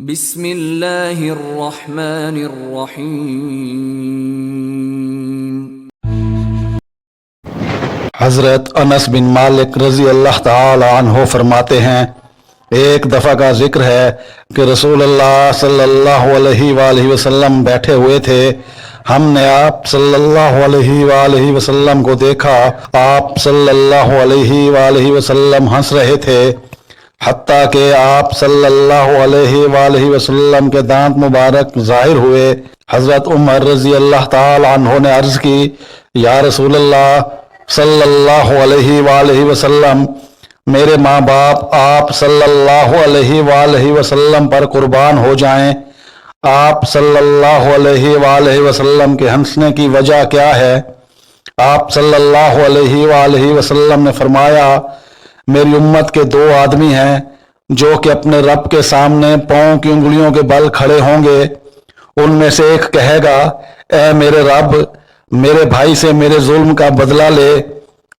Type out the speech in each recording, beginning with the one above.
بسم اللہ الرحمن الرحیم۔ حضرت انس بن مالک رضی اللہ تعالی عنہ فرماتے ہیں، ایک دفعہ کا ذکر ہے کہ رسول اللہ صلی اللہ علیہ وآلہ وسلم بیٹھے ہوئے تھے۔ ہم نے آپ صلی اللہ علیہ وآلہ وسلم کو دیکھا، آپ صلی اللہ علیہ وآلہ وسلم ہنس رہے تھے، حتیٰ کہ آپ صلی اللہ علیہ وآلہ وسلم کے دانت مبارک ظاہر ہوئے۔ حضرت عمر رضی اللہ تعالی عنہ نے عرض کی، یا رسول اللہ صلی اللہ علیہ وآلہ وسلم، میرے ماں باپ آپ صلی اللہ علیہ وآلہ وسلم پر قربان ہو جائیں۔ آپ صلی اللہ علیہ وآلہ وسلم کے ہنسنے کی وجہ کیا ہے؟ آپ صلی اللہ علیہ وآلہ وسلم نے فرمایا، میری امت کے دو آدمی ہیں جو کہ اپنے رب کے سامنے پاؤں کی انگلیوں کے بل کھڑے ہوں گے۔ ان میں سے ایک کہے گا، اے میرے رب، میرے بھائی سے میرے ظلم کا بدلہ لے۔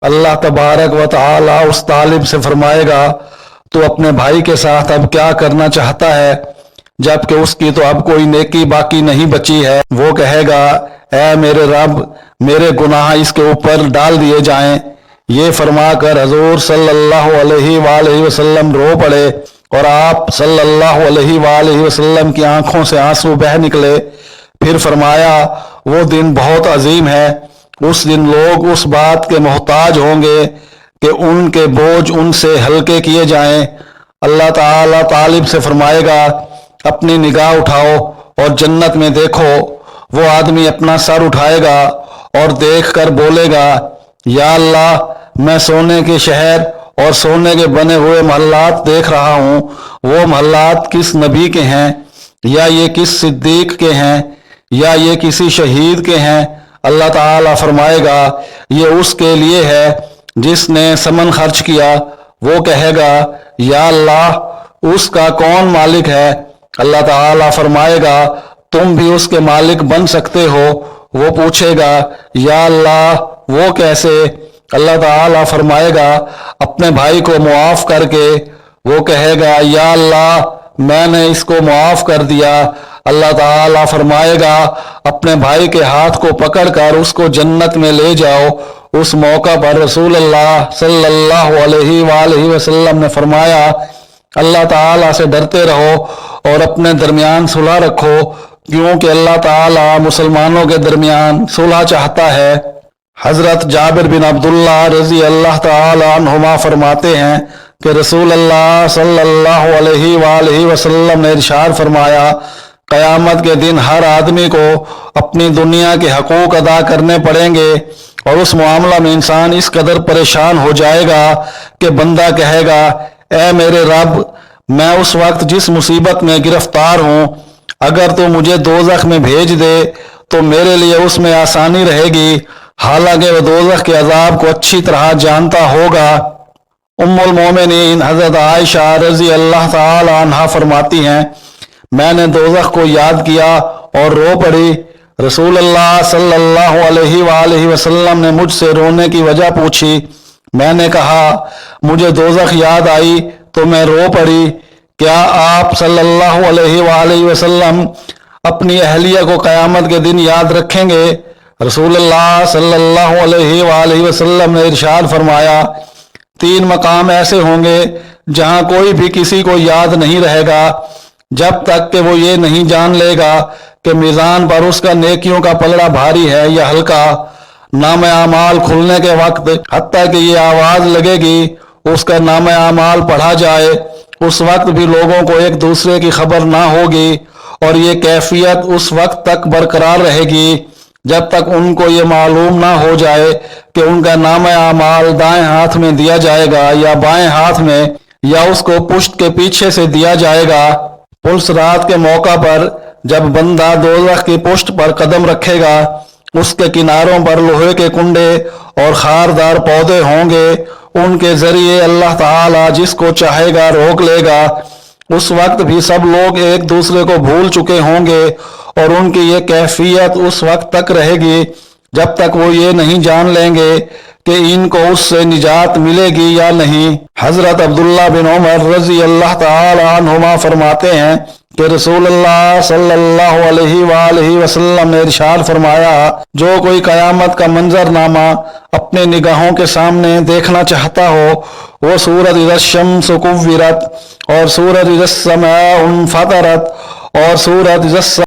اللہ تبارک و تعالی اس طالب سے فرمائے گا، تو اپنے بھائی کے ساتھ اب کیا کرنا چاہتا ہے، جبکہ اس کی تو اب کوئی نیکی باقی نہیں بچی ہے۔ وہ کہے گا، اے میرے رب، میرے گناہ اس کے اوپر ڈال دیے جائیں۔ یہ فرما کر حضور صلی اللہ علیہ وآلہ وسلم رو پڑے اور آپ صلی اللہ علیہ وآلہ وسلم کی آنکھوں سے آنسو بہہ نکلے۔ پھر فرمایا، وہ دن بہت عظیم ہے، اس دن لوگ اس بات کے محتاج ہوں گے کہ ان کے بوجھ ان سے ہلکے کیے جائیں۔ اللہ تعالی طالب سے فرمائے گا، اپنی نگاہ اٹھاؤ اور جنت میں دیکھو۔ وہ آدمی اپنا سر اٹھائے گا اور دیکھ کر بولے گا، یا اللہ، میں سونے کے شہر اور سونے کے بنے ہوئے محلات دیکھ رہا ہوں۔ وہ محلات کس نبی کے ہیں، یا یہ کس صدیق کے ہیں، یا یہ کسی شہید کے ہیں؟ اللہ تعالیٰ فرمائے گا، یہ اس کے لیے ہے جس نے ثمن خرچ کیا۔ وہ کہے گا، یا اللہ، اس کا کون مالک ہے؟ اللہ تعالیٰ فرمائے گا، تم بھی اس کے مالک بن سکتے ہو۔ وہ پوچھے گا، یا اللہ، وہ کیسے؟ اللہ تعالیٰ فرمائے گا، اپنے بھائی کو معاف کر کے۔ وہ کہے گا، یا اللہ، میں نے اس کو معاف کر دیا۔ اللہ تعالیٰ فرمائے گا، اپنے بھائی کے ہاتھ کو پکڑ کر اس کو جنت میں لے جاؤ۔ اس موقع پر رسول اللہ صلی اللہ علیہ وآلہ وسلم نے فرمایا، اللہ تعالیٰ سے ڈرتے رہو اور اپنے درمیان صلح رکھو، کیونکہ اللہ تعالیٰ مسلمانوں کے درمیان صلح چاہتا ہے۔ حضرت جابر بن عبداللہ رضی اللہ تعالی عنہما فرماتے ہیں کہ رسول اللہ صلی اللہ علیہ وآلہ وسلم نے ارشاد فرمایا، قیامت کے دن ہر آدمی کو اپنی دنیا کے حقوق ادا کرنے پڑیں گے، اور اس معاملہ میں انسان اس قدر پریشان ہو جائے گا کہ بندہ کہے گا، اے میرے رب، میں اس وقت جس مصیبت میں گرفتار ہوں، اگر تو مجھے دوزخ میں بھیج دے تو میرے لیے اس میں آسانی رہے گی، حالانکہ وہ دوزخ کے عذاب کو اچھی طرح جانتا ہوگا۔ ام المومنین حضرت عائشہ رضی اللہ تعالی عنہا فرماتی ہیں، میں نے دوزخ کو یاد کیا اور رو پڑی۔ رسول اللہ صلی اللہ علیہ وآلہ وسلم نے مجھ سے رونے کی وجہ پوچھی۔ میں نے کہا، مجھے دوزخ یاد آئی تو میں رو پڑی۔ کیا آپ صلی اللہ علیہ وآلہ وسلم اپنی اہلیہ کو قیامت کے دن یاد رکھیں گے؟ رسول اللہ صلی اللہ علیہ وآلہ وسلم نے ارشاد فرمایا، 3 مقام ایسے ہوں گے جہاں کوئی بھی کسی کو یاد نہیں رہے گا جب تک کہ وہ یہ نہیں جان لے گا کہ میزان پر اس کا نیکیوں کا پلڑا بھاری ہے یا ہلکا۔ نام اعمال کھلنے کے وقت حتیٰ کہ یہ آواز لگے گی اس کا نام اعمال پڑھا جائے، اس وقت بھی لوگوں کو ایک دوسرے کی خبر نہ ہوگی، اور یہ کیفیت اس وقت تک برقرار رہے گی جب تک ان کو یہ معلوم نہ ہو جائے کہ ان کا نام اعمال دائیں ہاتھ میں دیا جائے گا یا بائیں ہاتھ میں، یا اس کو پشت کے پیچھے سے دیا جائے گا۔ پلس رات کے موقع پر جب بندہ دوزخ کی پشت پر قدم رکھے گا، اس کے کناروں پر لوہے کے کنڈے اور خاردار پودے ہوں گے، ان کے ذریعے اللہ تعالیٰ جس کو چاہے گا روک لے گا۔ اس وقت بھی سب لوگ ایک دوسرے کو بھول چکے ہوں گے، اور ان کی یہ کیفیت اس وقت تک رہے گی جب تک وہ یہ نہیں جان لیں گے کہ ان کو اس سے نجات ملے گی یا نہیں۔ حضرت عبداللہ بن عمر رضی اللہ تعالی عنہما فرماتے ہیں کہ رسول اللہ صلی اللہ علیہ وآلہ وسلم نے ارشاد فرمایا، جو کوئی قیامت کا منظر نامہ اپنے نگاہوں کے سامنے دیکھنا چاہتا ہو وہ سورۃ اذا الشمس کورت اور سورۃ اذا السماء انفطرت اور سورۃ اذا